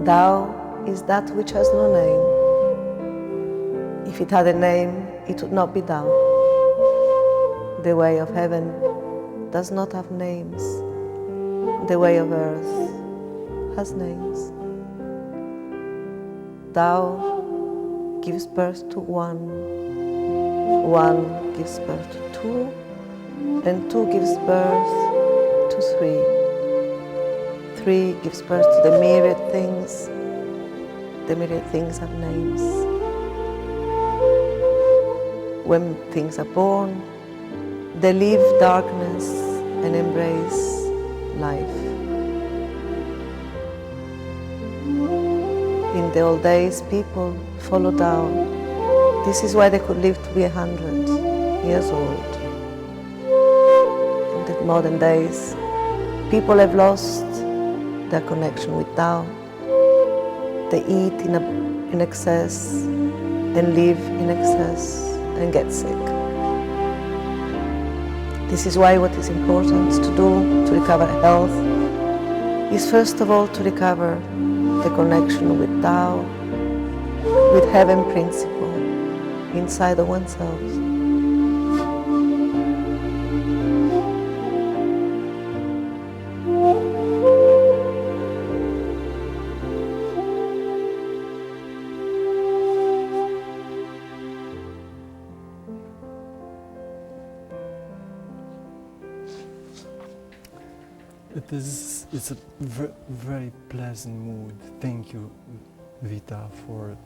Tao is that which has no name. If it had a name, it would not be Tao. The way of heaven does not have names. The way of earth has names. Tao gives birth to one. One gives birth to two, and two gives birth to three. Three gives birth to the myriad things. The myriad things have names. When things are born, they leave darkness and embrace life. In the old days, people followed Tao. This is why they could live to be 100 years old. In the modern days, people have lost their connection with Tao. They eat in excess and live in excess and get sick. This is why what is important to do to recover health is first of all to recover the connection with Tao, with heaven principle inside of oneself. It's a very pleasant mood. Thank you, Vita, for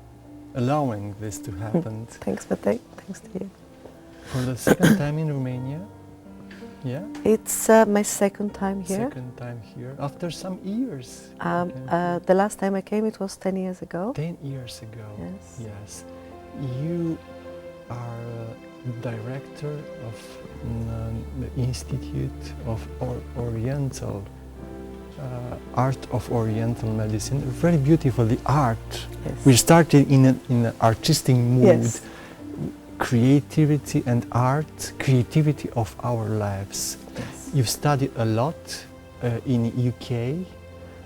allowing this to happen. Thanks, Matei. Thanks to you. For the second time in Romania? Yeah? It's my second time here. Second time here, after some years. The last time I came, it was 10 years ago. 10 years ago. Yes. Yes. You are director of the Institute of Oriental Art of Oriental Medicine. Very beautiful, the art. Yes. We started in an artistic mood. Yes. Creativity and art, creativity of our lives. Yes. You've studied a lot in UK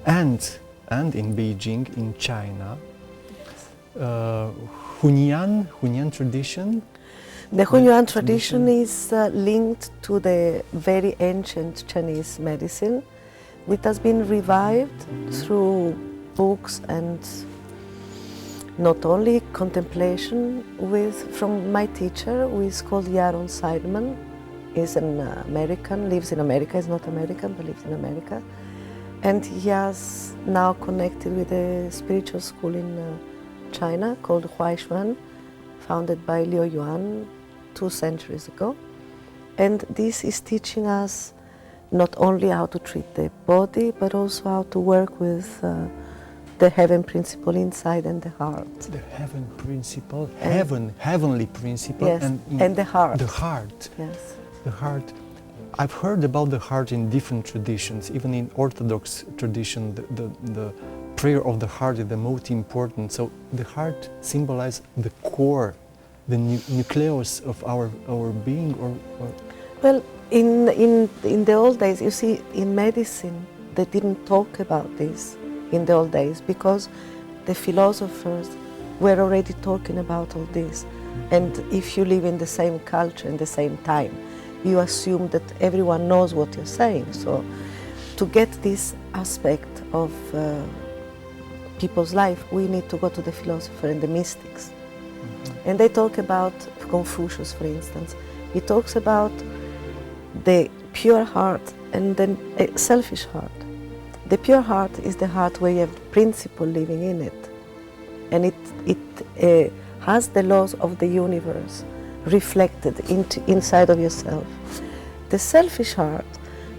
and in Beijing, in China. Hunyuan tradition. The Hunyuan tradition is linked to the very ancient Chinese medicine, which has been revived through books and not only contemplation from my teacher, who is called Yaron Seidman. He's an American, lives in America, he's not American, but lives in America. And he has now connected with a spiritual school in China called Hunyuan, founded by Liu Yuan 2 centuries ago. And this is teaching us not only how to treat the body, but also how to work with the heaven principle inside and the heart. The heaven principle, heavenly principle, yes, and the heart. The heart. Yes. The heart. I've heard about the heart in different traditions, even in Orthodox tradition, the prayer of the heart is the most important. So the heart symbolizes the core, the nucleus of our being, or? Well, in the old days, you see, in medicine, they didn't talk about this in the old days because the philosophers were already talking about all this. And if you live in the same culture, in the same time, you assume that everyone knows what you're saying. So to get this aspect of people's life, we need to go to the philosopher and the mystics. Mm-hmm. And they talk about Confucius, for instance. He talks about the pure heart and then a selfish heart. The pure heart is the heart where you have principle living in it. And it has the laws of the universe reflected inside of yourself. The selfish heart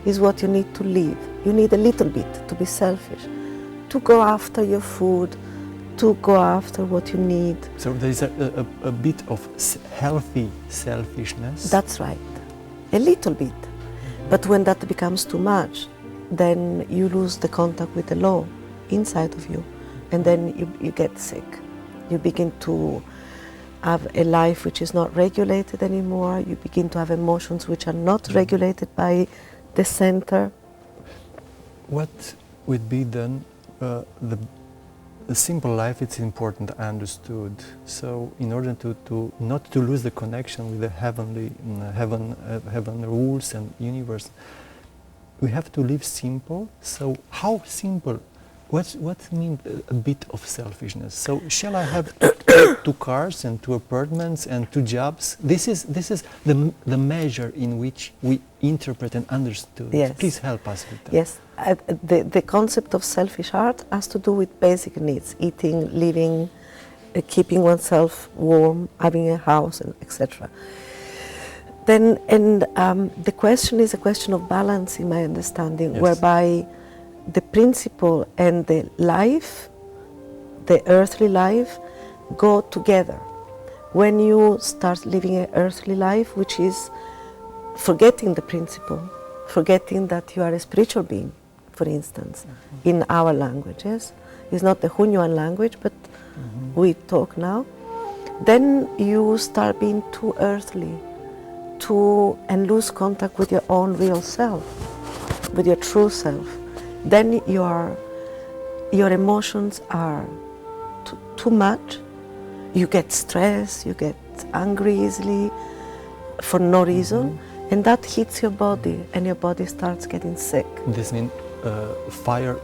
is what you need to live. You need a little bit to be selfish, to go after your food, to go after what you need. So there is a bit of healthy selfishness. That's right, a little bit. But when that becomes too much, then you lose the contact with the law inside of you, and then you get sick. You begin to have a life which is not regulated anymore. You begin to have emotions which are not regulated by the center. What would be then the a simple life, it's important, I understood. So in order to not to lose the connection with the heaven rules and universe, we have to live simple. So how simple? What means a bit of selfishness? So shall I have 2 cars and 2 apartments and 2 jobs? This is the measure in which we interpret and understood. Yes. Please help us with that. Yes, the concept of selfish heart has to do with basic needs: eating, living, keeping oneself warm, having a house, and etc. Then, the question is a question of balance, in my understanding, Yes. whereby the principle and the life, the earthly life, go together. When you start living an earthly life, which is forgetting the principle, forgetting that you are a spiritual being, for instance, in our languages, it's not the Hunyuan language, but we talk now, then you start being too earthly, and lose contact with your own real self, with your true self. Then your emotions are too much. You get stressed, you get angry easily for no reason, and that hits your body, and your body starts getting sick. This means fire.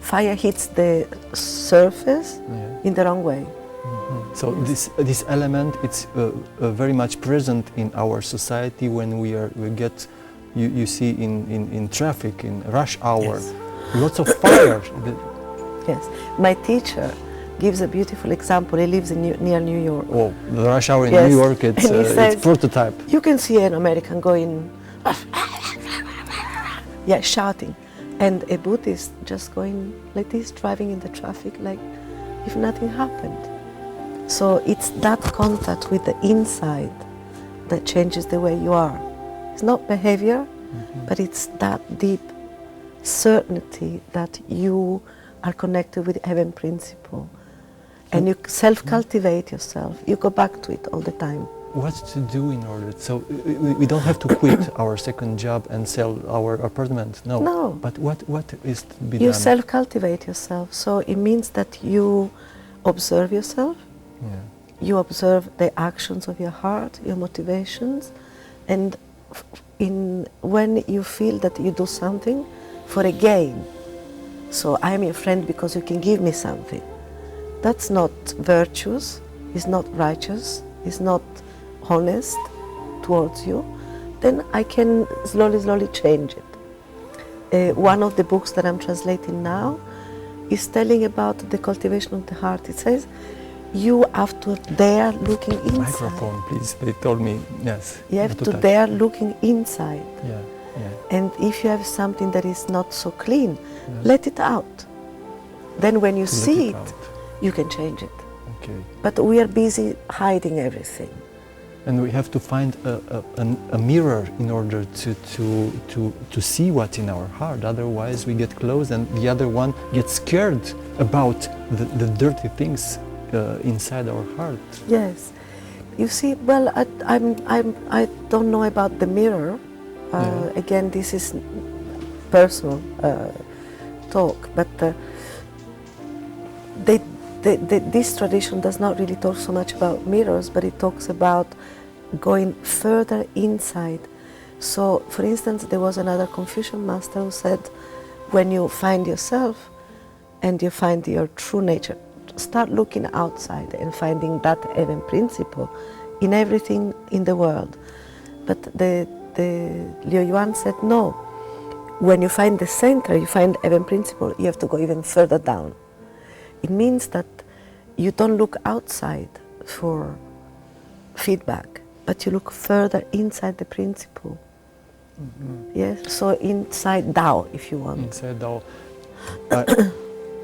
Fire hits the surface in the wrong way. So this element, it's very much present in our society when we get. You see in traffic, in rush hour, Yes. lots of fire. Yes, my teacher gives a beautiful example. He lives near New York. Oh, the rush hour in Yes. New York, it's, And he says, it's prototype. You can see an American going, shouting, and a Buddhist just going like this, driving in the traffic like if nothing happened. So it's that contact with the inside that changes the way you are. It's not behavior, but it's that deep certainty that you are connected with heaven principle. And you self-cultivate yourself. You go back to it all the time. What to do in order? So we don't have to quit our second job and sell our apartment. No. No. But what is to be You done? self-cultivate yourself. So it means that you observe yourself. Yeah. You observe the actions of your heart, your motivations, and when you feel that you do something for a gain, so I'm your friend because you can give me something, that's not virtuous, it's not righteous, it's not honest towards you, then I can slowly change it. One of the books that I'm translating now is telling about the cultivation of the heart. It says, you have to dare looking inside. Microphone, please. They told me, yes. You have to touch. dare looking inside. Yeah, yeah. And if you have something that is not so clean, let it out. Then when you To let see it it, out. you can change it. Okay. But we are busy hiding everything. And we have to find a mirror in order to see what's in our heart. Otherwise, we get close, and the other one gets scared about the dirty things inside our heart. Yes. You see, well, I don't know about the mirror. Again, this is personal talk, but this tradition does not really talk so much about mirrors, but it talks about going further inside. So, for instance, there was another Confucian master who said, when you find yourself and you find your true nature, start looking outside and finding that heaven principle in everything in the world. But the Liu Yuan said, no, when you find the center, you find heaven principle, you have to go even further down. It means that you don't look outside for feedback, but you look further inside the principle. Yes, so inside Tao, if you want. Inside Tao.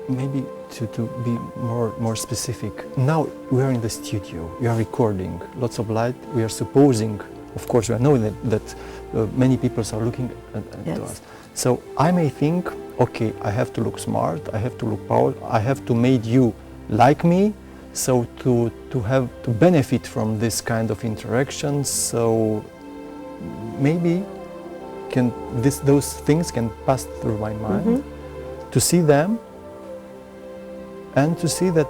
Maybe to be more specific. Now we are in the studio, we are recording, lots of light, we are supposing, of course we are knowing that many people are looking at us. So I may think, okay, I have to look smart, I have to look powerful, I have to make you like me, so to benefit from this kind of interactions, so maybe those things can pass through my mind, to see them and to see that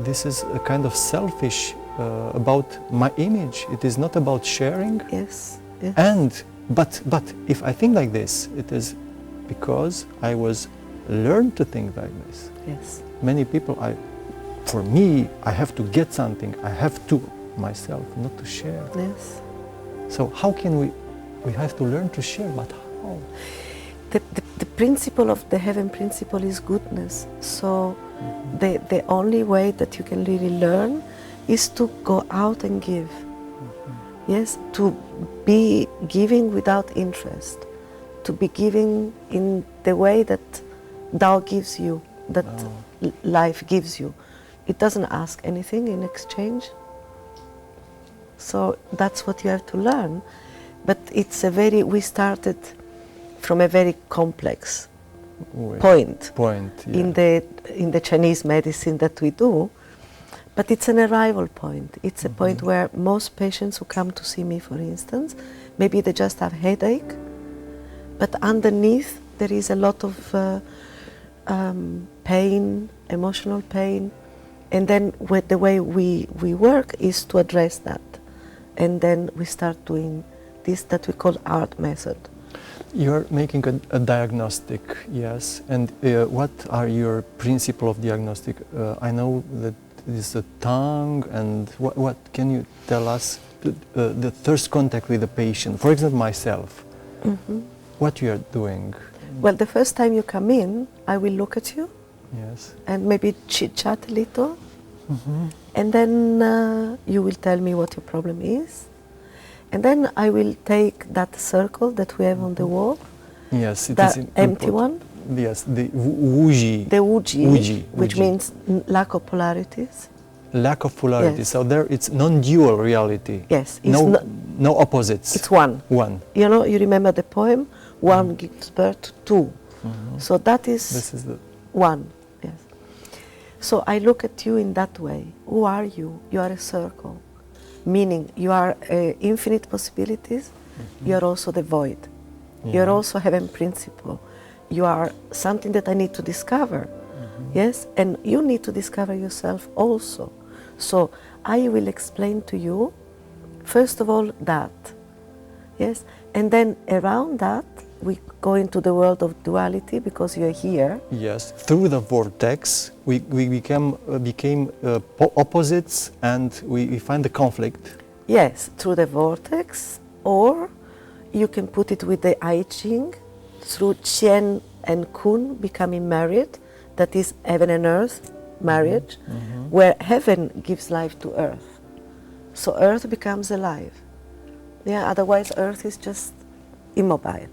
this is a kind of selfish about my image. It is not about sharing. Yes. Yes. And but if I think like this, it is because I was learned to think like this. Yes. Many people, for me, I have to get something. I have to myself, not to share. Yes. So how can we have to learn to share, but how? The principle of the heaven principle is goodness. So the only way that you can really learn is to go out and give. Yes, to be giving without interest, to be giving in the way that Tao gives you, that life gives you. It doesn't ask anything in exchange. So that's what you have to learn. But it's we started from a very complex point yeah. in the Chinese medicine that we do. But it's an arrival point. It's a point where most patients who come to see me, for instance, maybe they just have headache, but underneath there is a lot of pain, emotional pain, and then the way we work is to address that, and then we start doing this that we call art method. You're making a diagnostic, yes, and what are your principle of diagnostic? I know that it is the tongue, and what can you tell us? The first contact with the patient, for example, myself. What you are doing? Well, the first time you come in, I will look at you. Yes. And maybe chit-chat a little. And then you will tell me what your problem is. And then I will take that circle that we have on the wall. Yes, it that is empty one. Yes, the wuji. The wuji, which wuji. means lack of polarities. Lack of polarity. Yes. So there, it's non-dual reality. Yes. No opposites. It's one. One. You know, you remember the poem, one gives birth to two. So that is, This is the one. Yes. So I look at you in that way. Who are you? You are a circle. Meaning you are infinite possibilities. You are also the void. You are also heaven principle. You are something that I need to discover. Yes, and you need to discover yourself also. So I will explain to you, first of all, that. Yes, and then around that we go into the world of duality because you're here. Yes, through the vortex we became opposites, and we find the conflict. Yes, through the vortex, or you can put it with the I Ching, through Qian and Kun becoming married. That is heaven and earth marriage, where heaven gives life to earth. So earth becomes alive. Yeah, otherwise earth is just immobile.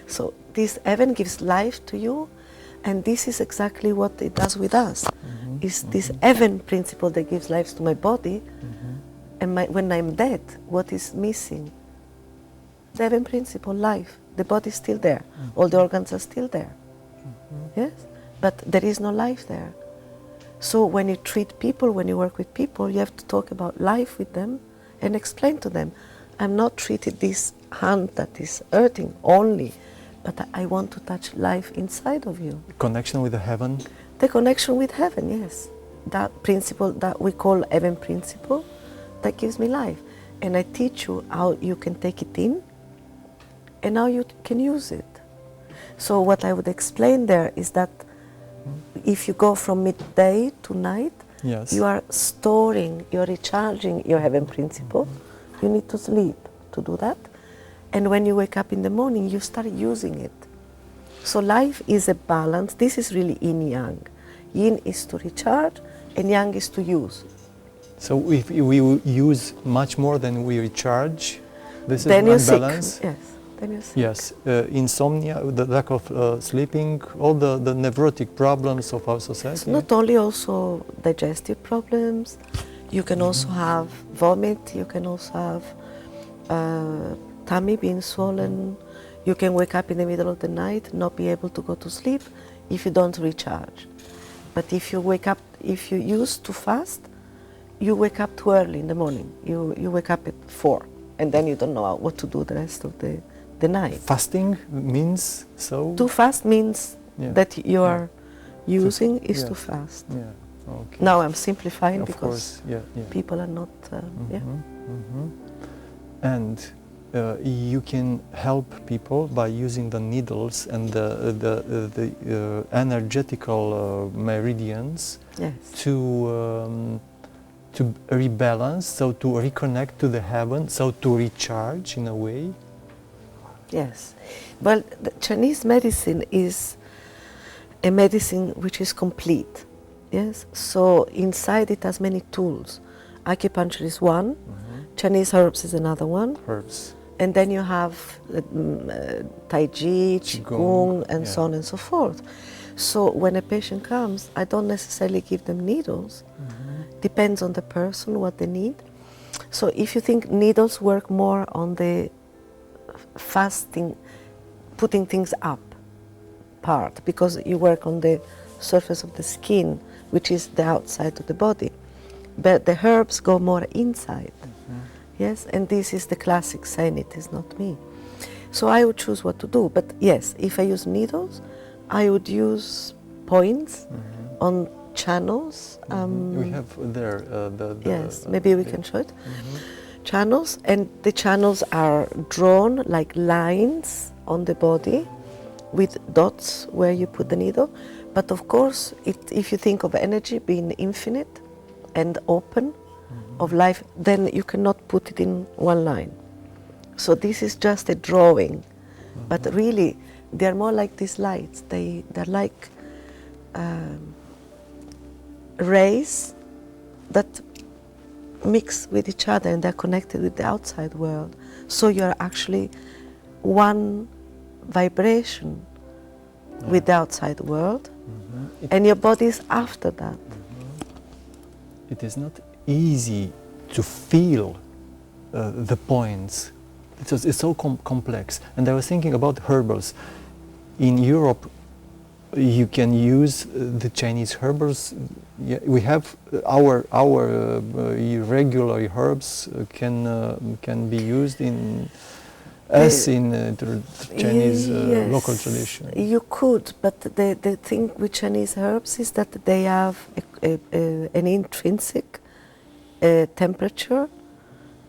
So this heaven gives life to you, and this is exactly what it does with us. It's this heaven principle that gives life to my body, and when I'm dead, what is missing? The heaven principle, life. The body is still there. All the organs are still there. Yes? But there is no life there. So when you treat people, when you work with people, you have to talk about life with them and explain to them, I'm not treating this hand that is hurting only, but I want to touch life inside of you. Connection with the heaven? The connection with heaven, yes. That principle that we call heaven principle, that gives me life. And I teach you how you can take it in and how you can use it. So what I would explain there is that if you go from midday to night, you are storing, you're recharging your heaven principle. You need to sleep to do that. And when you wake up in the morning, you start using it. So life is a balance. This is really yin-yang. Yin is to recharge, and yang is to use. So if we use much more than we recharge, this then is unbalance? Yes. Then you're sick. Yes, insomnia, the lack of sleeping, all the nevrotic problems of our society. It's not only also digestive problems, you can also have vomit, you can also have tummy being swollen, you can wake up in the middle of the night, not be able to go to sleep if you don't recharge. But if you wake up, if you used to fast, you wake up too early in the morning. You wake up at 4, and then you don't know what to do the rest of the night. Fasting means so? To fast means that you are using is to fast. Yeah. Okay. Now I'm simplifying Of because course, yeah. people are not, yeah. And you can help people by using the needles and the energetical meridians Yes. to rebalance, so to reconnect to the heaven, so to recharge in a way. Yes. Well, the Chinese medicine is a medicine which is complete. Yes. So inside it has many tools. Acupuncture is one. Chinese herbs is another one. Herbs. And then you have Tai Chi, Qigong, and so on and so forth. So when a patient comes, I don't necessarily give them needles. Depends on the person, what they need. So if you think needles work more on the fasting, putting things up part, because you work on the surface of the skin, which is the outside of the body. But the herbs go more inside. Yes, and this is the classic saying, it is not me. So I would choose what to do. But yes, if I use needles, I would use points on channels. We have there yes, maybe we can show it. Channels, and the channels are drawn like lines on the body with dots where you put the needle. But of course, if you think of energy being infinite and open, of life, then you cannot put it in one line. So this is just a drawing, but really they're more like these lights. They're like rays that mix with each other, and they're connected with the outside world. So you're actually one vibration with the outside world, and your body is after that. It is not easy to feel the points. It's so complex. And I was thinking about herbals. In Europe, you can use the Chinese herbals. Yeah, we have our regular herbs can be used in the Chinese yes, local tradition. You could, but the thing with Chinese herbs is that they have an intrinsic temperature.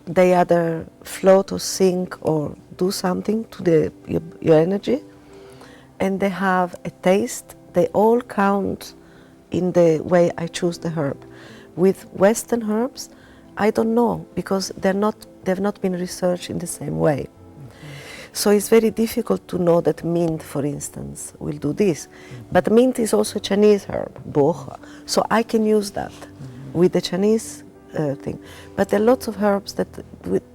They either float or sink or do something to your energy, and they have a taste. They all count in the way I choose the herb. With Western herbs, I don't know, because they've not been researched in the same way. So it's very difficult to know that mint, for instance, will do this. But mint is also a Chinese herb, boha. So I can use that with the Chinese thing. But there are lots of herbs that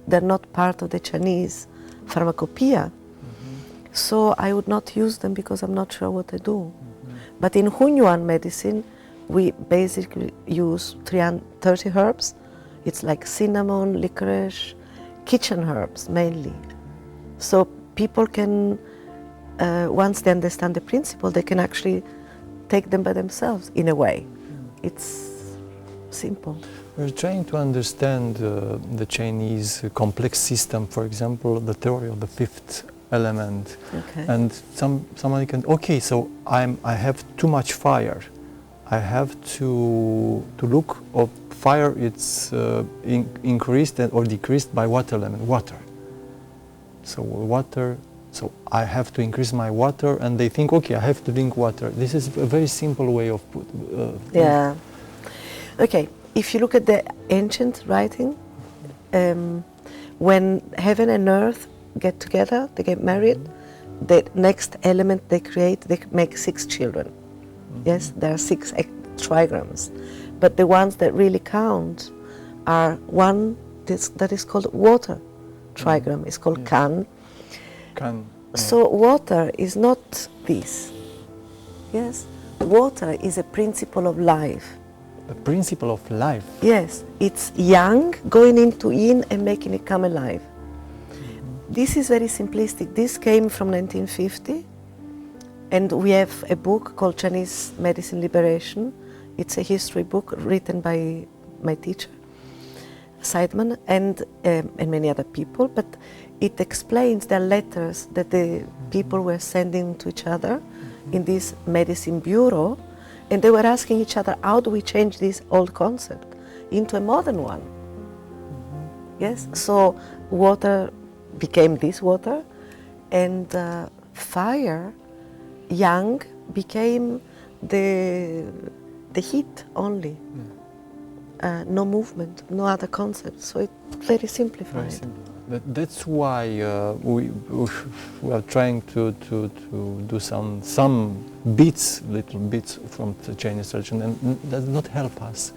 they're not part of the Chinese pharmacopoeia. So I would not use them because I'm not sure what they do. But in Hunyuan Medicine, we basically use 30 herbs. It's like cinnamon, licorice, kitchen herbs mainly. So people can, once they understand the principle, they can actually take them by themselves in a way. It's simple. We're trying to understand the Chinese complex system, for example, the theory of the fifth element. Okay. And someone can, okay, so I have too much fire. I have to look of fire, it's increased or decreased by what element? Water. So water, so I have to increase my water, and they think, okay, I have to drink water. This is a very simple way of yeah. Okay, if you look at the ancient writing, when heaven and earth get together, they get married, the next element they create, they make 6 children. Yes, there are 6 trigrams. But the ones that really count are one that is called water trigram. It's called Kan. Kan. So water is not this. Yes, water is a principle of life. The principle of life. Yes, it's yang going into yin and making it come alive. This is very simplistic. This came from 1950, and we have a book called Chinese Medicine Liberation. It's a history book written by my teacher, Seidman, and many other people, but it explains the letters that the people were sending to each other in this medicine bureau, And they were asking each other, how do we change this old concept into a modern one? Yes, so water became this water, and fire, yang, became the heat only. No movement, no other concept. So it's very simplified. Very simple. That's why we are trying to do some bits, little bits from the Chinese tradition, and that does not help us,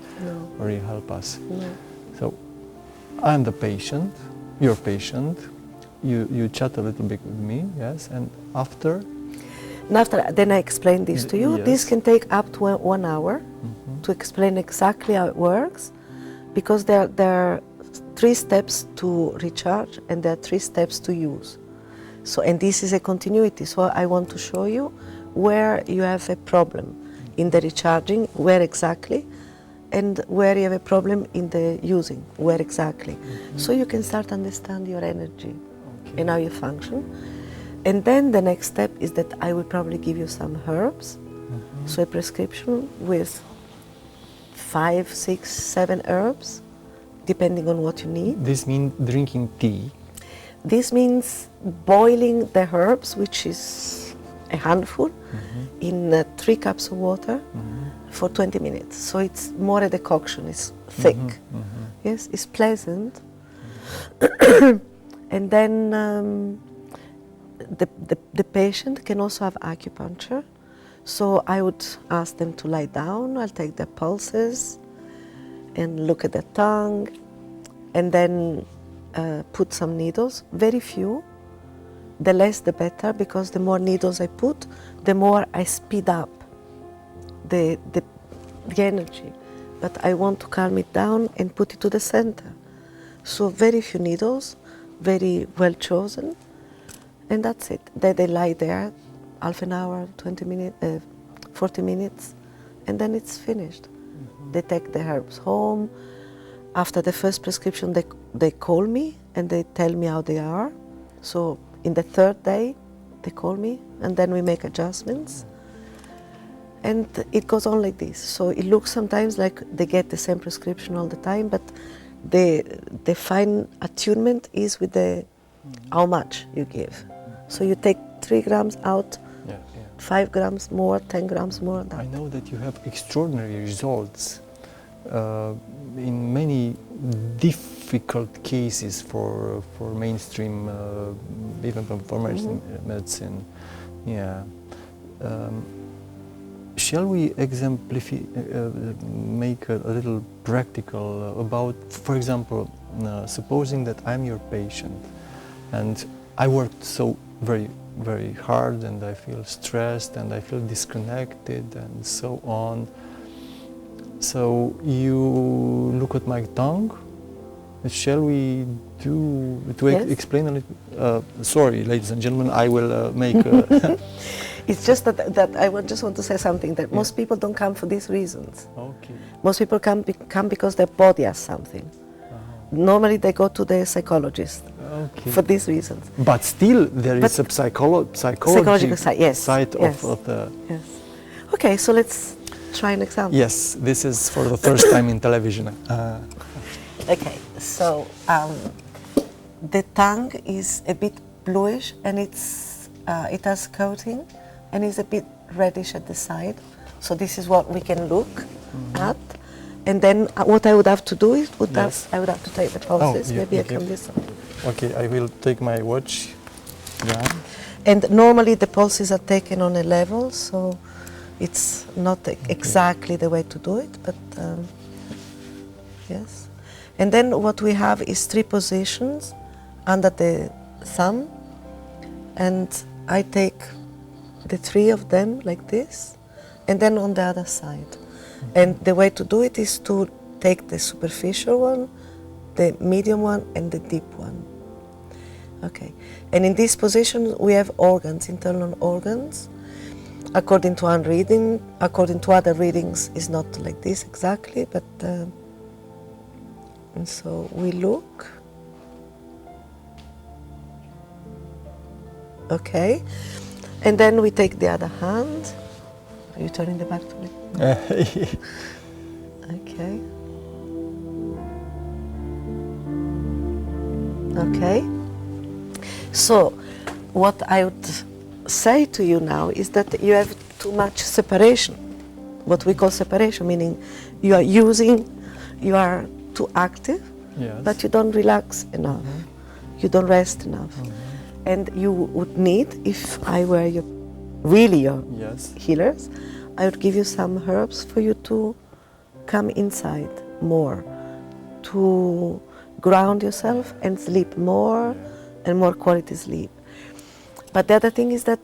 or really help us. No. So I'm the patient, you're patient, you chat a little bit with me, yes, and after? And after, then I explain this to you. Yes. This can take up to 1 hour to explain exactly how it works, because there are 3 steps to recharge and there are 3 steps to use. So, and this is a continuity, so I want to show you where you have a problem in the recharging, where exactly, and where you have a problem in the using, where exactly. So you can start to understand your energy and how you function. And then the next step is that I will probably give you some herbs, so a prescription with 5, 6, 7 herbs, depending on what you need. This means drinking tea? This means boiling the herbs, which is a handful, in 3 cups of water for 20 minutes. So it's more a decoction, it's thick. Yes, it's pleasant. And then the patient can also have acupuncture. So I would ask them to lie down, I'll take their pulses and look at their tongue, and then put some needles, very few. The less the better, because the more needles I put, the more I speed up the energy. But I want to calm it down and put it to the center. So very few needles, very well chosen, and that's it. Then they lie there, half an hour, 20 minutes, 40 minutes, and then it's finished. They take the herbs home. After the first prescription, they call me and they tell me how they are. So in the 3rd day, they call me, and then we make adjustments. And it goes on like this. So it looks sometimes like they get the same prescription all the time, but the fine attunement is with how much you give. So you take 3 grams out, 5 grams more, 10 grams more. That. I know that you have extraordinary results in many difficult cases for mainstream, even for medicine. Yeah. Shall we exemplify, make a little practical about, for example, supposing that I'm your patient and I worked so very, very hard and I feel stressed and I feel disconnected and so on. So you look at my tongue. Shall we explain a little? Sorry, ladies and gentlemen, I will make. It's just that I just want to say something, that most people don't come for these reasons. Okay. Most people come because their body has something. Normally they go to the psychologist for these reasons. But still there is a psychological side, yes. of the... Yes. Okay, so let's try an example. Yes, this is for the first time in television. Okay, so the tongue is a bit bluish and it has coating and is a bit reddish at the side. So this is what we can look at. And then what I would have to do is I would have to take the pulses. Maybe I can listen. Okay, I will take my watch. Yeah. And normally the pulses are taken on a level, so it's not exactly the way to do it, but yes. And then what we have is 3 positions under the thumb, and I take the 3 of them like this, and then on the other side. And the way to do it is to take the superficial one, the medium one, and the deep one. Okay. And in this position we have organs, internal organs. According to one reading, according to other readings, is not like this exactly, but and so we look. Okay. And then we take the other hand Are you turning the back to me? Okay. Okay. So, what I would say to you now is that you have too much separation. What we call separation, meaning you are too active, Yes. but you don't relax enough. You don't rest enough. And you would need, if I were your Yes. healers, I would give you some herbs for you to come inside more, to ground yourself and sleep more and more quality sleep. But the other thing is that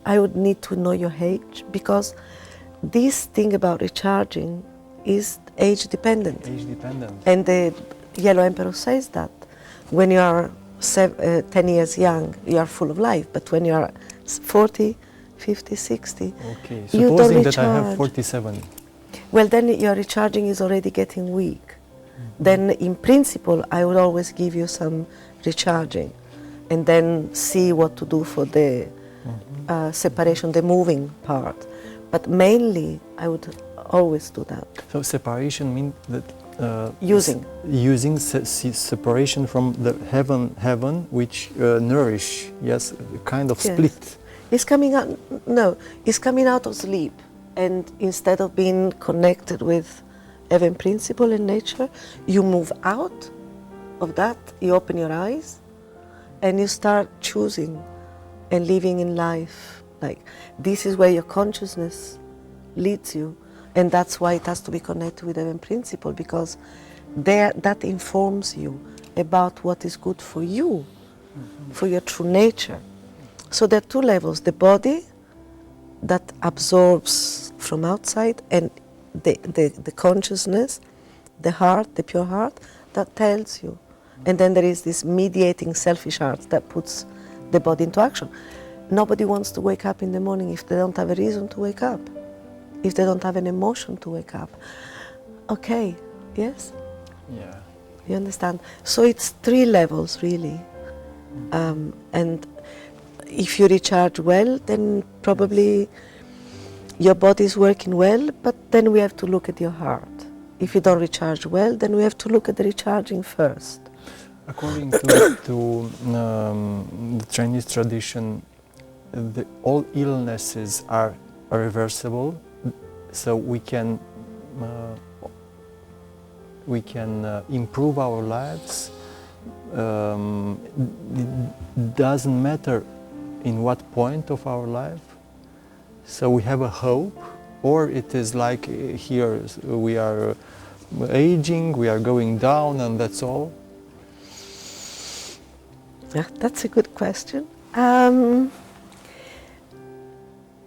I would need to know your age, because this thing about recharging is age dependent. Age dependent. And the Yellow Emperor says that when you are 10 years young, you are full of life, but when you are 40, 50, 60, Okay, you don't supposing that I have recharge. 47. Well, then your recharging is already getting weak. Then in principle, I would always give you some recharging and then see what to do for the separation, the moving part. But mainly, I would always do that. So separation means that Using. Separation from the heaven which nourish, yes, kind of Yes. split. It's coming out, no, it's coming out of sleep. And instead of being connected with heaven principle and nature, you move out of that, you open your eyes, and you start choosing and living in life. Like, this is where your consciousness leads you. And that's why it has to be connected with heaven principle, because that informs you about what is good for you, for your true nature. So there are two levels: the body that absorbs from outside, and the consciousness, the heart, the pure heart, that tells you. And then there is this mediating selfish heart that puts the body into action. Nobody wants to wake up in the morning if they don't have a reason to wake up, if they don't have an emotion to wake up. Okay, yes? Yeah. You understand? So it's three levels, really. And if you recharge well, then probably your body is working well, but then we have to look at your heart. If you don't recharge well, then we have to look at the recharging first. According to the Chinese tradition, all illnesses are reversible, so we can improve our lives. It doesn't matter in what point of our life. So we have a hope, or it is like here we are aging, we are going down, and that's all. Yeah, that's a good question.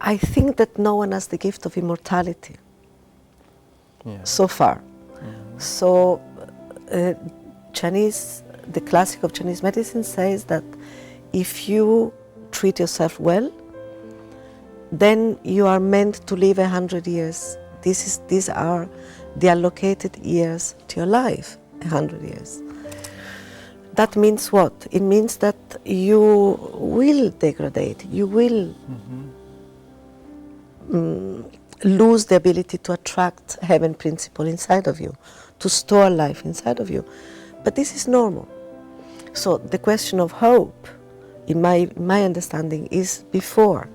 I think that no one has the gift of immortality so far. So the classic of Chinese medicine says that if you treat yourself well, then you are meant to live 100 years. These are the allocated years to your life, 100 years. That means what? It means that you will degrade, you will lose the ability to attract heaven principle inside of you, to store life inside of you. But this is normal. So the question of hope, in my understanding, is before.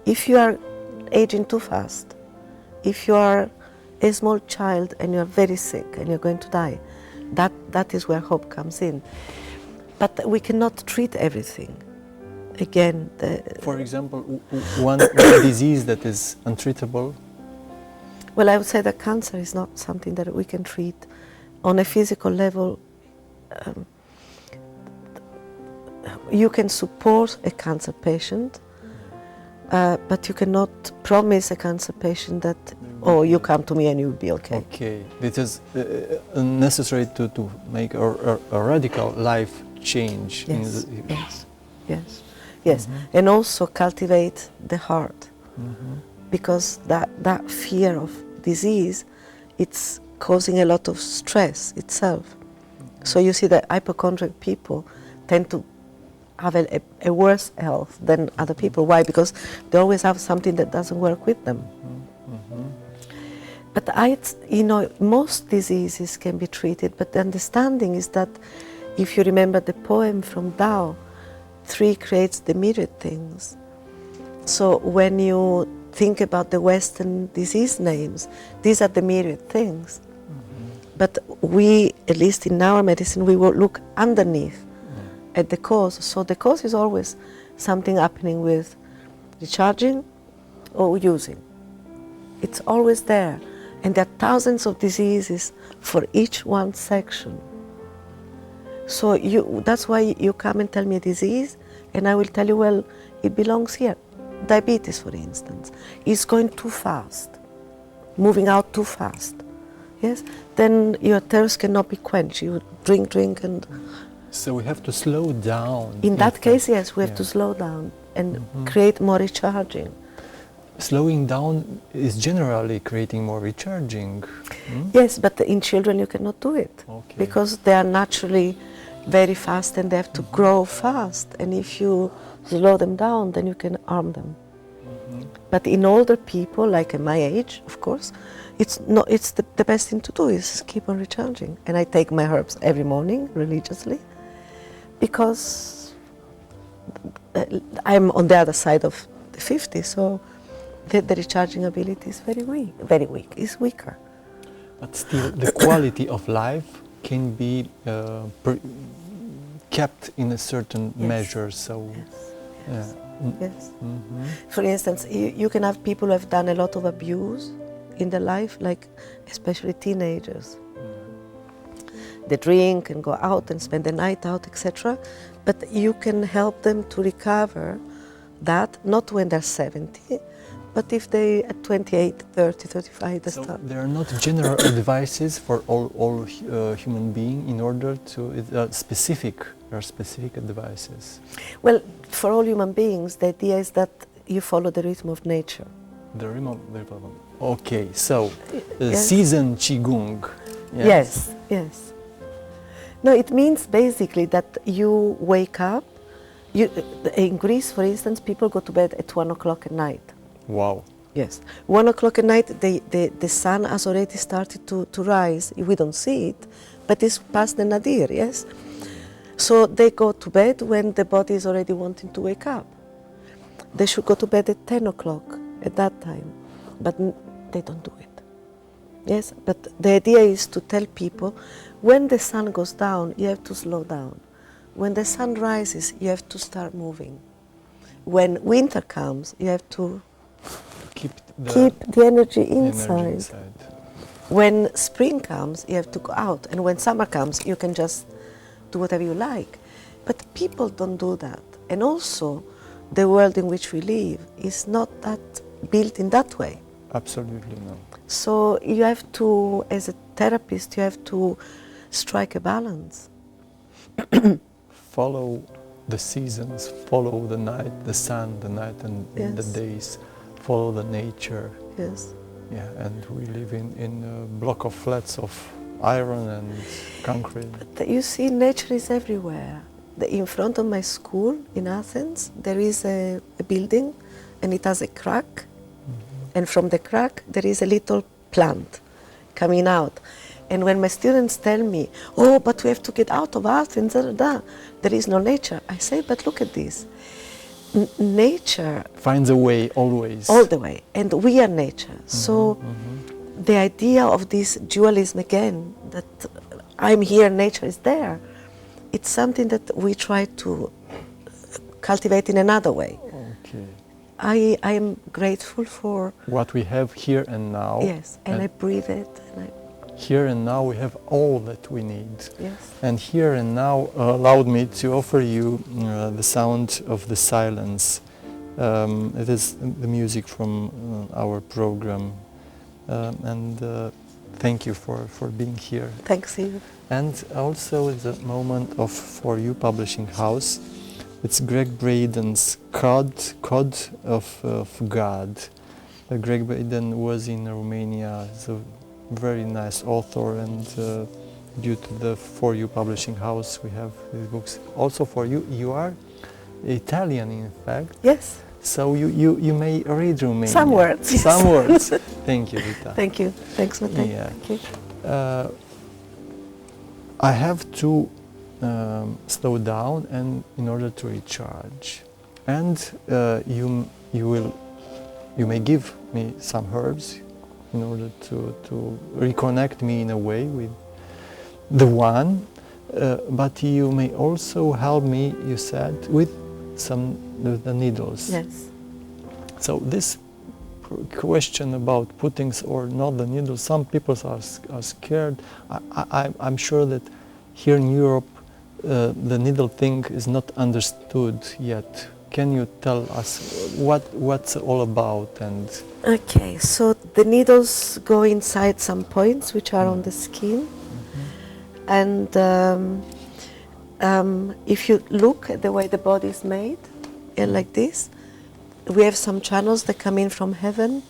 If you are aging too fast, if you are a small child and you are very sick and you're going to die, that is where hope comes in. But we cannot treat everything. Again, for example, one disease that is untreatable. Well, I would say that cancer is not something that we can treat on a physical level. You can support a cancer patient, but you cannot promise a cancer patient that, oh, you come to me and you'll be okay. Okay, it is necessary to make a radical life change. Yes, yes. And also cultivate the heart, because that fear of disease, it's causing a lot of stress itself. So you see that hypochondriac people tend to have a worse health than other people. Why? Because they always have something that doesn't work with them. But most diseases can be treated, but the understanding is that if you remember the poem from Tao, 3 creates the mirrored things. So when you think about the Western disease names, these are the mirrored things. But we, at least in our medicine, we will look underneath at the cause. So the cause is always something happening with recharging or using. It's always there. And there are thousands of diseases for each one section. So that's why you come and tell me a disease, and I will tell you, well, it belongs here. Diabetes, for instance, is going too fast, moving out too fast. Yes? Then your thirst cannot be quenched. You drink, and... So we have to slow down. In that case, yes, we have to slow down and create more recharging. Slowing down is generally creating more recharging. Yes, but in children you cannot do it. Okay. Because they are naturally very fast and they have to grow fast. And if you slow them down, then you can harm them. But in older people, like at my age, of course, it's the best thing to do is keep on recharging. And I take my herbs every morning religiously because I'm on the other side of the 50, so the recharging ability is very weak, is weaker. But still, the quality of life can be kept in a certain measure. So, yes. Yes. For instance, you can have people who have done a lot of abuse in their life, like especially teenagers. They drink and go out and spend the night out, etc. But you can help them to recover that, not when they're 70, but if they at 28, 30, 35, they start. There are not general advices for all human beings in order to specific advices. Well, for all human beings, the idea is that you follow the rhythm of nature. The rhythm. Okay, so yes. season qigong. Yes. Yes. No, it means basically that you wake up. In Greece, for instance, people go to bed at 1 o'clock at night. Wow. Yes. 1 o'clock at night, the sun has already started to rise. We don't see it, but it's past the nadir, yes? So they go to bed when the body is already wanting to wake up. They should go to bed at 10 o'clock at that time, but they don't do it. Yes, but the idea is to tell people, when the sun goes down, you have to slow down. When the sun rises, you have to start moving. When winter comes, you have to keep the energy inside. When spring comes, you have to go out. And when summer comes, you can just do whatever you like. But people don't do that. And also, the world in which we live is not that built in that way. Absolutely no. So you have to, as a therapist, you have to strike a balance. Follow the seasons, follow the night, the sun, the night and the days, follow the nature. Yes. Yeah, and we live in a block of flats of iron and concrete. But you see, nature is everywhere. In front of my school in Athens, there is a building and it has a crack. And from the crack, there is a little plant coming out. And when my students tell me, oh, but we have to get out of Athens, there is no nature. I say, but look at this. Nature finds a way always. All the way. And we are nature. So the idea of this dualism again, that I'm here, nature is there, it's something that we try to cultivate in another way. Okay. I am grateful for what we have here and now. Yes, and I breathe it. Here and now we have all that we need. Yes. And here and now allowed me to offer you the sound of the silence. It is the music from our program. And thank you for being here. Thanks you. And also it's a moment of For You Publishing House. It's Greg Braden's Code of God. Greg Braden was in Romania. He's a very nice author, and due to the For You Publishing House, we have his books. Also for you, you are Italian, in fact. Yes. So you may read Romanian. Some words. Yes. Some words. Thank you, Vita. Thank you. Thanks, Matei. Yeah. Thank you. I have to slow down and in order to recharge, and you may give me some herbs in order to reconnect me in a way with the one, but you may also help me, you said, with the needles. Yes. So this question about putting or not the needles, some people are scared. I'm sure that here in Europe the needle thing is not understood yet. Can you tell us what's all about? And Okay, so the needles go inside some points which are on the skin, and if you look at the way the body is made, like this, we have some channels that come in from heaven,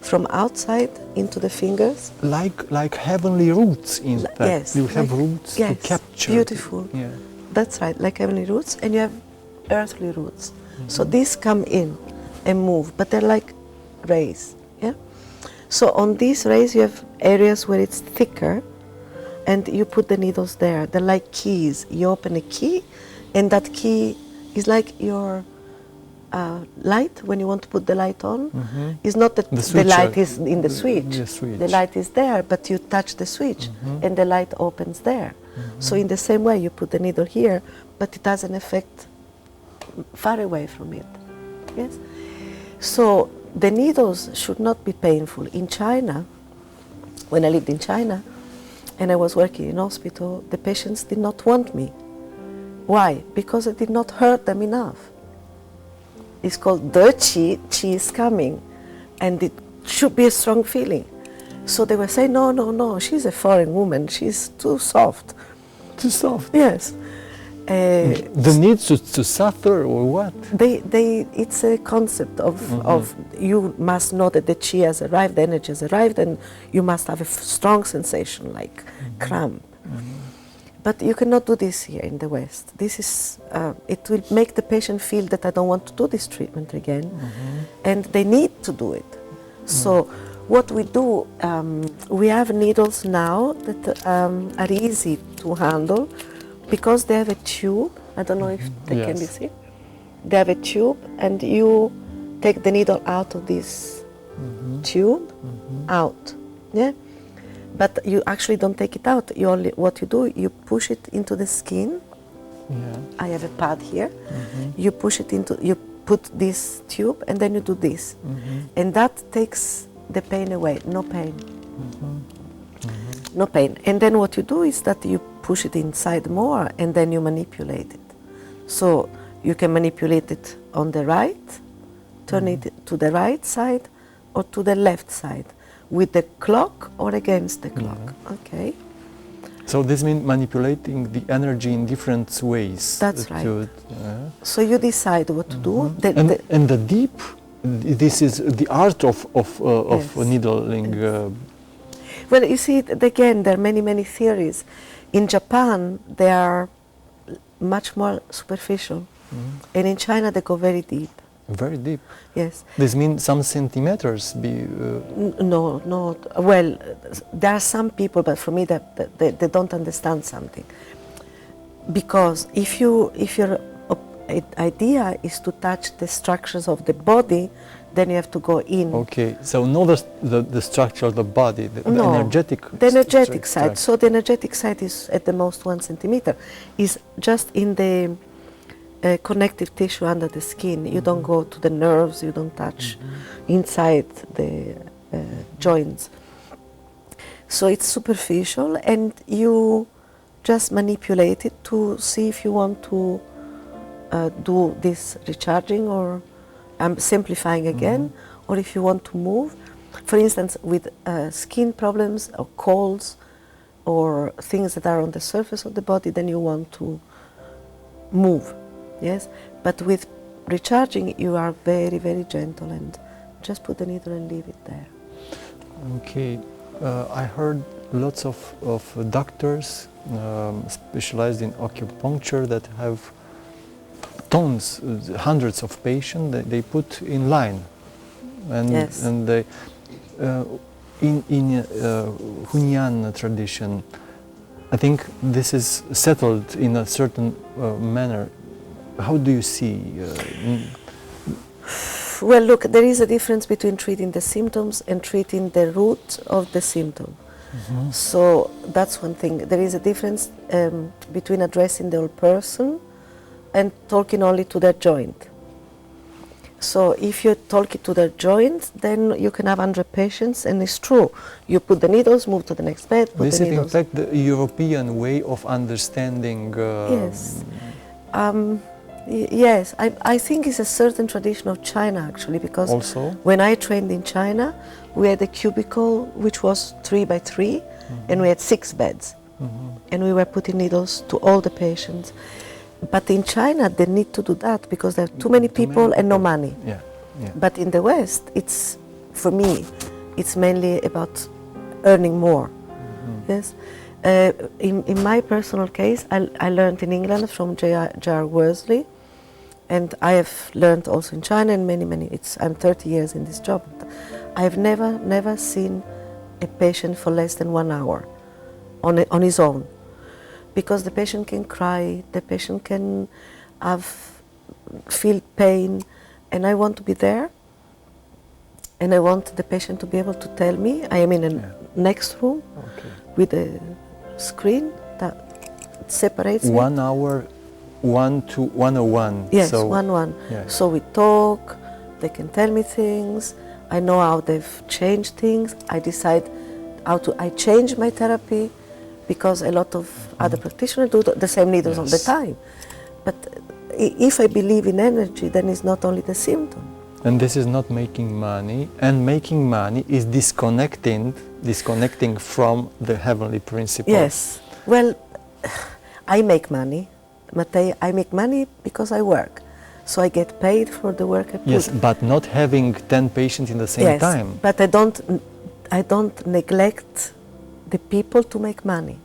from outside into the fingers. Like heavenly roots, in fact. Yes. You have roots to capture. Beautiful. Yeah. That's right, like heavenly roots, and you have earthly roots. So these come in and move, but they're like rays. Yeah. So on these rays you have areas where it's thicker, and you put the needles there. They're like keys. You open a key, and that key is like your light. When you want to put the light on, it's not that the light is in the switch. The light is there, but you touch the switch, and the light opens there. So in the same way, you put the needle here, but it has an effect far away from it. Yes. So the needles should not be painful. In China, when I lived in China, and I was working in hospital, the patients did not want me. Why? Because I did not hurt them enough. It's called the qi. Qi is coming, and it should be a strong feeling. So they were saying, no, no, no, she's a foreign woman. She's too soft. Too soft. Yes. The need to suffer or what? It's a concept of you must know that the qi has arrived, the energy has arrived, and you must have a strong sensation like cramp. But you cannot do this here in the West. This is it will make the patient feel that I don't want to do this treatment again, and they need to do it. So what we do, we have needles now that are easy to handle, because they have a tube. I don't know if they can be seen. They have a tube, and you take the needle out of this tube, out. Yeah. But you actually don't take it out. You only, what you do, you push it into the skin. Yeah. I have a pad here. You push it into, you put this tube, and then you do this. And that takes the pain away. No pain. No pain. And then what you do is that you push it inside more, and then you manipulate it. So you can manipulate it on the right, turn it to the right side, or to the left side, with the clock or against the clock. Okay. So this means manipulating the energy in different ways. That's right. So you decide what to do. And the deep, this is the art of needling. Well, you see, again, there are many, many theories. In Japan, they are much more superficial. And in China, they go very deep. Very deep? Yes. This means some centimeters? No, no. Well, there are some people, but for me, they don't understand something. Because if your idea is to touch the structures of the body, then you have to go in. Okay, so not the structure of the body, the energetic. The energetic side. So the energetic side is at the most 1 centimeter. Is just in the connective tissue under the skin. You don't go to the nerves. You don't touch inside the joints. So it's superficial, and you just manipulate it to see if you want to do this recharging, or I'm simplifying again, or if you want to move. For instance, with skin problems or colds or things that are on the surface of the body, then you want to move, yes? But with recharging, you are very, very gentle, and just put the needle and leave it there. Okay. I heard lots of doctors specialized in acupuncture that have tons, hundreds of patients they put in line, and Yes. and they in Hunyuan tradition, I think this is settled in a certain manner. How do you see? Well, look, there is a difference between treating the symptoms and treating the root of the symptom. Mhm. So that's one thing. There is a difference between addressing the whole person and talking only to their joint. So if you talk it to their joint, then you can have 100 patients, and it's true. You put the needles, move to the next bed, put This the is in needles. fact the European way of understanding. Yes. Yes, I think it's a certain tradition of China, actually, because Also. when I trained in China, we had a cubicle which was 3 by 3, and we had 6 beds, and we were putting needles to all the patients. But in China, they need to do that because there are too many people and no money. Yeah, yeah. But in the West, it's, for me, it's mainly about earning more. Yes. In my personal case, I learned in England from J.R. Worsley, and I have learned also in China and many. I'm 30 years in this job. I have never seen a patient for less than 1 hour on his own, because the patient can cry, the patient can feel pain, and I want to be there, and I want the patient to be able to tell me. I am in a next room with a screen that separates me. 1 hour, 1 to 101. Yes, so, 1-1. yeah. So we talk, they can tell me things, I know how they've changed things, I decide I change my therapy, because a lot of other practitioners do the same needles all the time. But if I believe in energy, then it's not only the symptom. And this is not making money, and making money is disconnecting from the heavenly principle. Yes. Well, I make money, Matei. I make money because I work. So I get paid for the work I put. Yes, but not having 10 patients in the same time. But I don't neglect the people to make money.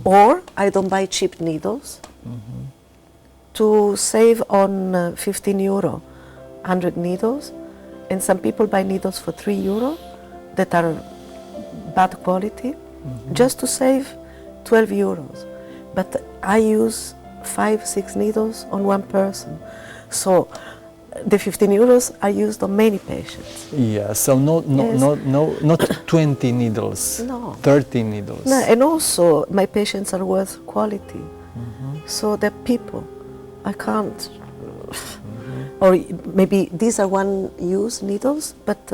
Or I don't buy cheap needles to save on 15 euro, 100 needles. And some people buy needles for 3 euro that are bad quality, just to save 12 euros. But I use 5-6 needles on one person. So the 15 euros are used on many patients. Yeah, so not 20 needles, No. 30 needles. No, and also my patients are worth quality. So they're people. I can't, or maybe these are one-use needles, but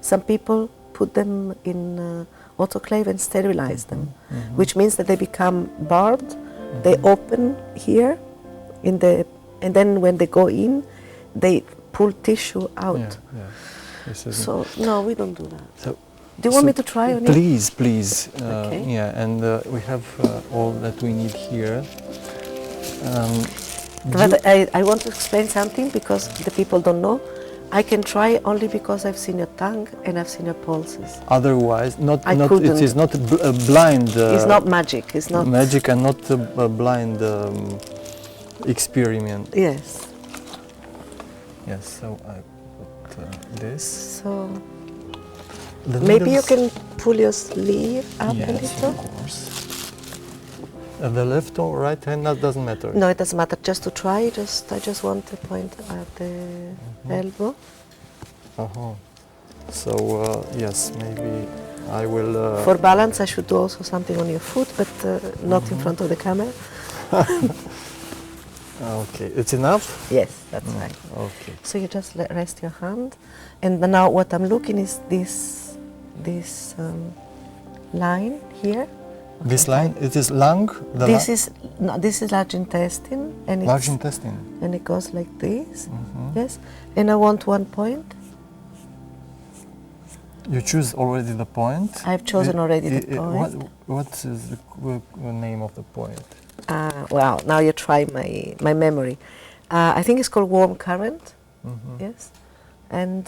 some people put them in autoclave and sterilize them, which means that they become barbed, they open here, and then when they go in, they pull tissue out. So no, we don't do that. So, do you want me to try on it? Please, please. Okay. Yeah, and we have all that we need here. But I want to explain something because the people don't know. I can try only because I've seen your tongue and I've seen your pulses. Otherwise, couldn't. it is not a blind. It's not magic. It's not magic, and not a blind experiment. Yes. Yes. So I put this. So The maybe you needles- can pull your sleeve up a Yes, little. of course. The left or right hand, that doesn't matter. No, it doesn't matter. Just to try. I just want to point at the elbow. So yes, maybe I will. For balance, I should do also something on your foot, but not in front of the camera. Okay, it's enough. Yes, that's right. Okay. So you just rest your hand, and now what I'm looking is this line here. This line, it is lung. This is large intestine, and large intestine. and it goes like this. Yes, and I want 1 point. You choose already the point. I've chosen already the point. What is the name of the point? Well, now you try my memory. I think it's called warm current. Yes, and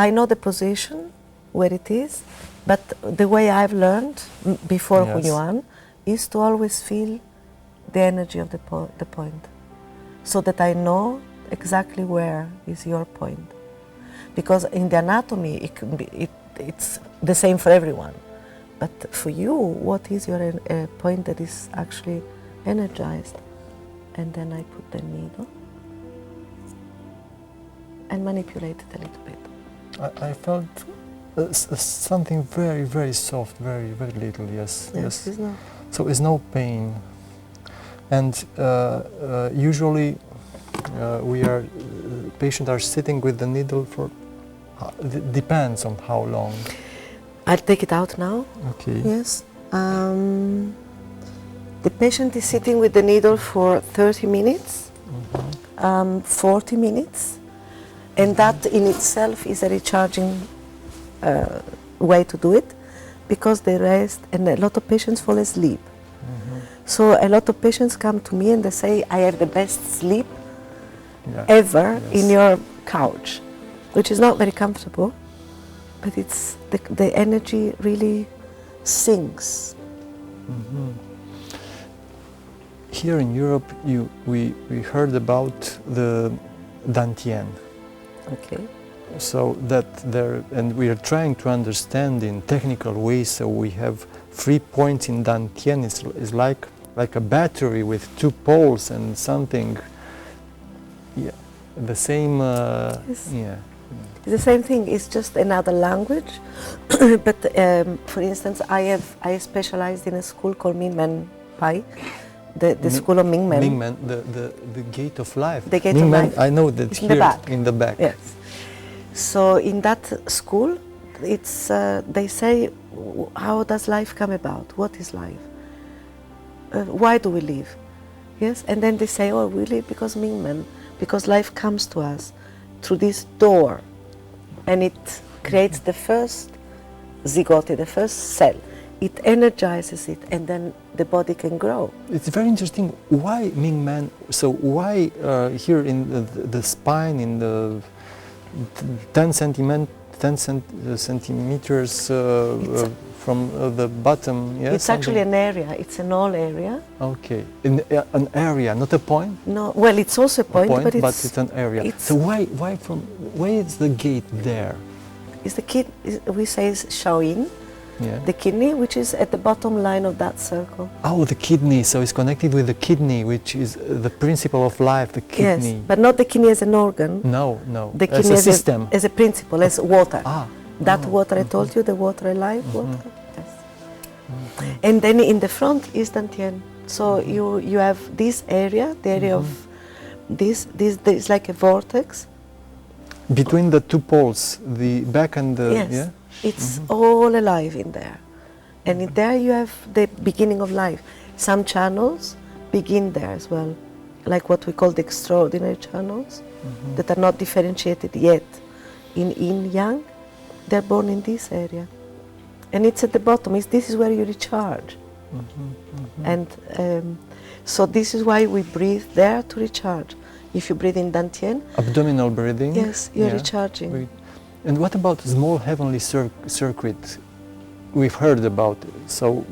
I know the position where it is, but the way I've learned before Hunyuan is to always feel the energy of the point, so that I know exactly where is your point. Because in the anatomy, it's the same for everyone. But for you, what is your point that is actually energized? And then I put the needle and manipulate it a little bit. I felt something very, very soft, very, very little, yes. Yes. It's not. So it's no pain. And usually patients are sitting with the needle for, depends on how long. I'll take it out now. Okay. Yes. The patient is sitting with the needle for 30 minutes, 40 minutes, and that in itself is a recharging way to do it, because they rest, and a lot of patients fall asleep. So a lot of patients come to me and they say, I have the best sleep ever in your couch, which is not very comfortable, but it's the energy really sinks. Here in Europe, we heard about the Dantian. Okay. So that there, and we are trying to understand in technical ways. So we have 3 points in Dantian. Is like a battery with 2 poles and something. Yeah, the same. Yes. Yeah. It's the same thing. It's just another language. But for instance, I specialized in a school called Mingmen Pai, the school of Mingmen. Mingmen, the gate of life. The gate Mingmen, of life. I know that it's here in the back. In the back. Yes. So in that school, it's they say, how does life come about? What is life? Why do we live? Yes, and then they say, oh, we live because Mingmen, because life comes to us through this door, and it creates the first zygote, the first cell. It energizes it, and then the body can grow. It's very interesting. Why Mingmen? So why here in the spine, in the 10 centimeters from the bottom? Yes, it's actually an area. It's an all area. Okay, an area, not a point. No, well, it's also a point, but it's an area. So why is the gate there? It's the kid. We say is Shaoyin. Yeah. The kidney, which is at the bottom line of that circle. Oh, the kidney. So it's connected with the kidney, which is the principle of life, the kidney. Yes, but not the kidney as an organ. No. The kidney as a system. As a principle, as water. That Oh. water I told you, the water alive water. Yes. And then in the front is Dantian. So you have this area, the area of this is like a vortex. Between the 2 poles, the back and the... Yes. Yeah? It's all alive in there. And in there you have the beginning of life. Some channels begin there as well, like what we call the extraordinary channels that are not differentiated yet in yin-yang. They're born in this area. And it's at the bottom. This is where you recharge. And so this is why we breathe there to recharge. If you breathe in Dantian, abdominal breathing. Yes, you're recharging. And what about small heavenly circuit? We've heard about it. So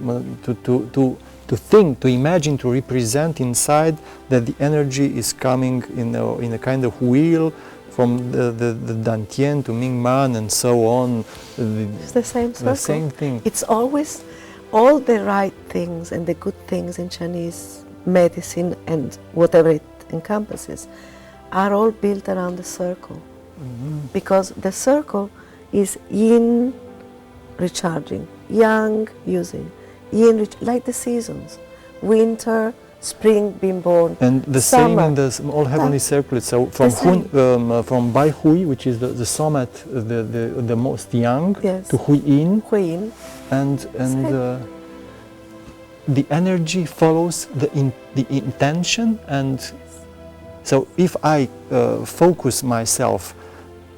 to think, to imagine, to represent inside that the energy is coming in a kind of wheel from the Dantian to Mingmen and so on. It's the same circle. The same thing. It's always all the right things and the good things in Chinese medicine and whatever it encompasses are all built around the circle. Because the circle is yin recharging, yang using, like the seasons, winter, spring being born, and the summer. same in the all heavenly circles. So from Bai Hui, which is the summit, the most young, to Hui Yin, and the energy follows the intention. And so if I focus myself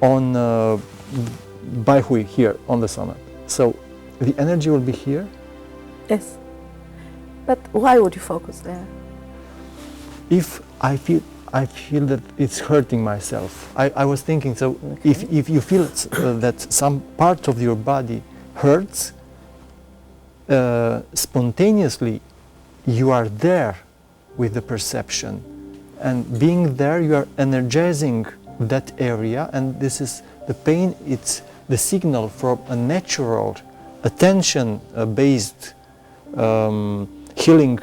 on Bai Hui here on the summit, so the energy will be here. Yes. But why would you focus there? If I feel that it's hurting myself. I was thinking, so if you feel that some part of your body hurts, spontaneously you are there with the perception. And being there, you are energizing that area, and this is the pain, it's the signal for a natural, attention-based healing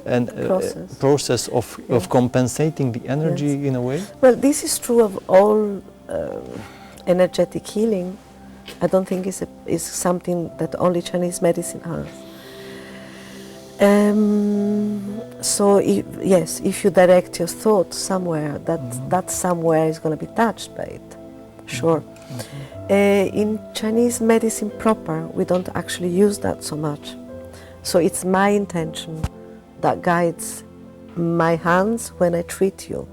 and process of compensating the energy in a way? Well, this is true of all energetic healing. I don't think it's something that only Chinese medicine has. So if you direct your thought somewhere, that somewhere is going to be touched by it, sure. In Chinese medicine proper, we don't actually use that so much. So it's my intention that guides my hands when I treat you.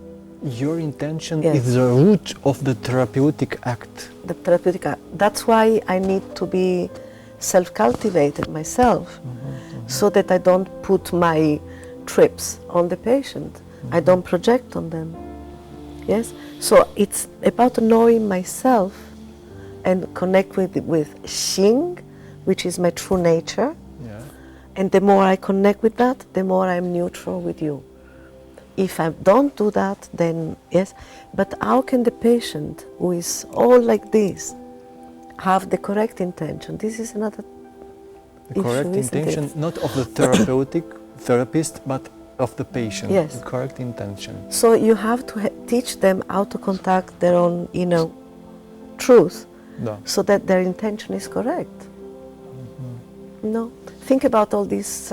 Your intention is the root of the therapeutic act. The therapeutic act. That's why I need to be self-cultivated myself, so that I don't put my trips on the patient. I don't project on them. Yes? So it's about knowing myself and connect with Xing, which is my true nature. Yeah. And the more I connect with that, the more I'm neutral with you. If I don't do that, then yes. But how can the patient, who is all like this, have the correct intention? This is another the correct intention, not of the therapist, but of the patient. Yes. The correct intention. So you have to teach them how to contact their own inner truth, so that their intention is correct. No, think about all these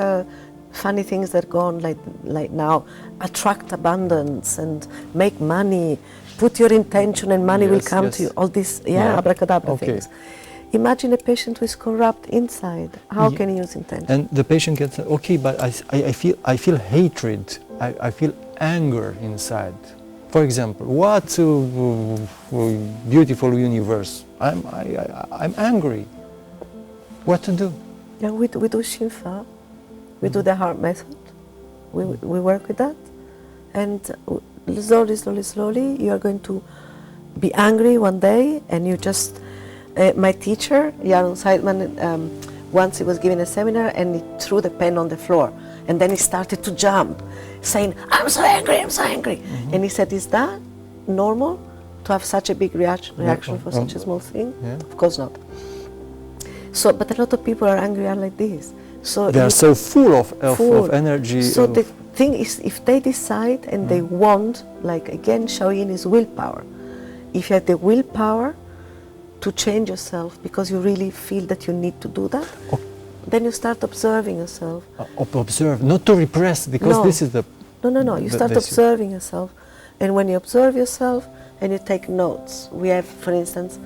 funny things that go on like now. Attract abundance and make money. Put your intention and money will come to you. All these abracadabra things. Imagine a patient who is corrupt inside. How can he use intention? And the patient can say, okay, but I feel hatred. I feel anger inside. For example, what a beautiful universe. I'm angry. What to do? Yeah, we do Shinfa. We do the heart method. We work with that. And slowly, you are going to be angry one day, and you just... my teacher, Yaron Seidman, once he was giving a seminar and he threw the pen on the floor, and then he started to jump, saying, I'm so angry, I'm so angry. And he said, is that normal to have such a big reaction for such a small thing? Yeah. Of course not. So, but a lot of people are angry are like this. So they are so full of energy. So the thing is, if they decide and they want, like again, Shaoyin is willpower. If you have the willpower to change yourself because you really feel that you need to do that, then you start observing yourself. Observe, not to repress, because this is the... No, you start observing yourself. And when you observe yourself and you take notes, we have, for instance,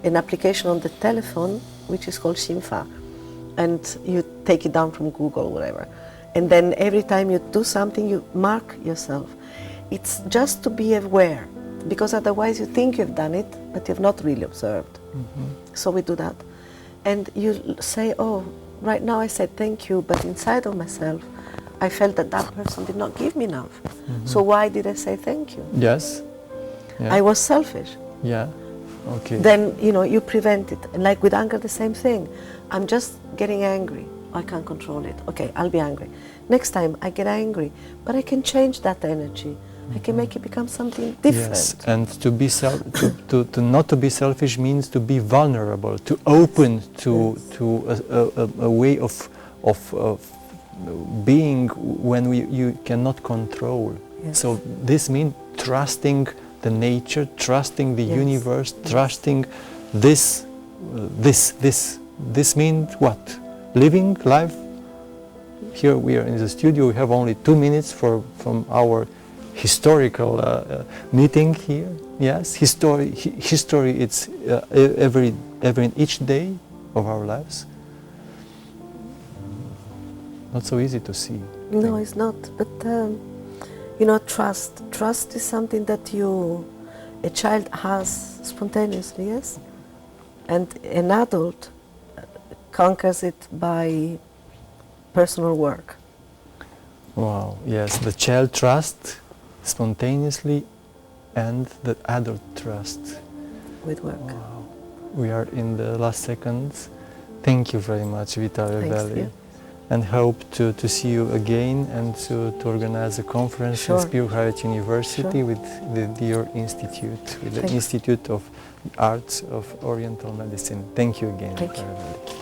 an application on the telephone which is called Shinfa, and you take it down from Google or whatever. And then every time you do something, you mark yourself. It's just to be aware, because otherwise you think you've done it, but you've not really observed. So we do that. And you say, oh, right now I said thank you, but inside of myself, I felt that that person did not give me enough. So why did I say thank you? Yes. Yeah. I was selfish. Yeah. Okay. Then, you prevent it. And like with anger, the same thing. I'm just getting angry. I can't control it. Okay, I'll be angry. Next time I get angry, but I can change that energy. I can make it become something different. Yes, and to be to not to be selfish means to be vulnerable, to open to a way of being when you cannot control. Yes. So this means trusting the nature, trusting the universe, trusting this. This means what? Living life. Here we are in the studio. We have only 2 minutes from our historical meeting here. Yes, history. It's every each day of our lives. Not so easy to see. No, it's not. But trust. Trust is something that a child has spontaneously, yes, and an adult conquers it by personal work. Wow. Yes, the child trusts spontaneously, and the adult trusts with work. Wow. We are in the last seconds. Thank you very much, Vita Revelli. and hope to see you again and to organize a conference Sure. in Spirit University Sure. with your institute, with the Thanks. Institute of Arts of Oriental Medicine. Thank you again. Thank you. Vita Revelli.